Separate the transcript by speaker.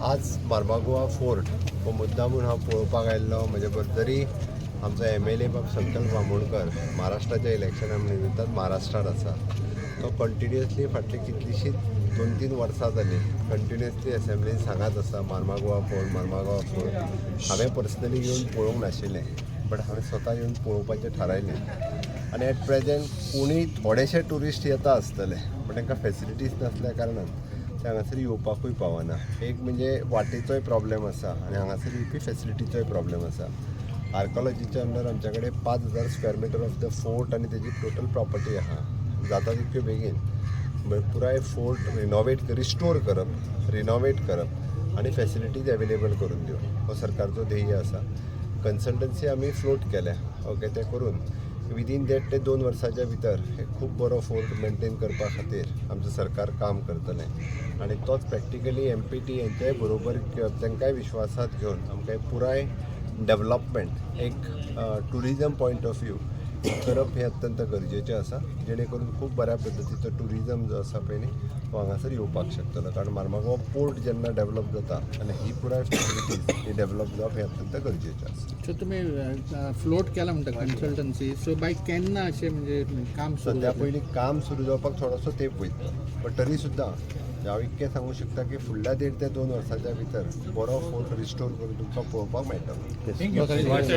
Speaker 1: आज मार्मागोवा फोर्ट हो मुद्दामून हांव पळोवपाक आयिल्लो म्हजे जरी आमचो MLA बाब संकल्प बामोणकर महाराष्ट्राच्या इलेक्शनाक निमित्तान महाराष्ट्रात आसा तो कंटिन्युअसली फाटली कितलीशीच 2-3 वर्सां जालीं कंटिन्युअसली असेंब्लीन सांगत आसा मार्मागोवा फोर्ट हांवें पर्सनली येवन पळोवंक नाशिल्लें बट हांवें स्वता येवन पळोवपाचें थारायलें आनी एट प्रेजेंट कोणीय थोडेशे ट्युरिस्ट येता आसतले बट तांकां फेसिलिटीज नासल्या कारणान ते हांगासर येवपाकूय पावना. एक म्हणजे वाटेचोय प्रॉब्लेम आसा आनी हांगासर येवपी फेसिलिटीचोय प्रॉब्लेम आसा. आर्कोलॉजीच्या अंडर आमचे कडेन 5,000 square metre of the fort आनी तेजी टोटल प्रॉपर्टी आहा. जाता तितक्यो बेगीन पुराय फोर्ट रिस्टोर करप रिनोवेट करप आनी फेसिलिटीज अवेलेबल करून दिवप हो सरकारचो ध्येय आसा. कन्सल्टन्सी आमी फ्लोट केल्या ओके ते करून विदीन 1.5 ते 2 वर्साच्या भितर हे खूब बरो फोर्ट मेंटेन करपा खातीर आमचें सरकार काम करतलें आनी तोच प्रॅक्टिकली MPT यांच्याय बरोबर तांकांय विश्वासात घेवन आमकां पुराय डेव्हलपमेंट एक टुरिजम पॉयंट ऑफ व्यू करप हें अत्यंत गरजेचें आसा जेणे करून खूब बऱ्या पद्दतीचो टुरिजम जो आसा पळय न्ही तो हांगासर येवपाक शकतलो कारण मार्मागोवा पोर्ट जेन्ना डेव्हलप जाता आनी ही पुराय फेसिलिटीज ही डेव्हलप जावप हें अत्यंत गरजेचें आसा.
Speaker 2: सो तुमी फ्लोट केला म्हणटा कन्सल्टन्सी सो बाय केन्ना अशें म्हणजे काम
Speaker 1: सद्या पयलीं काम सुरू जावपाक थोडोसो तेंप वयतलो बट तरी सुद्दां हांव इतकें सांगूं शकता की फुडल्या 1.5 ते 2 वर्साच्या भितर बरो फोर्ट रिस्टोर करून तुमकां पळोवपाक मेळटलो.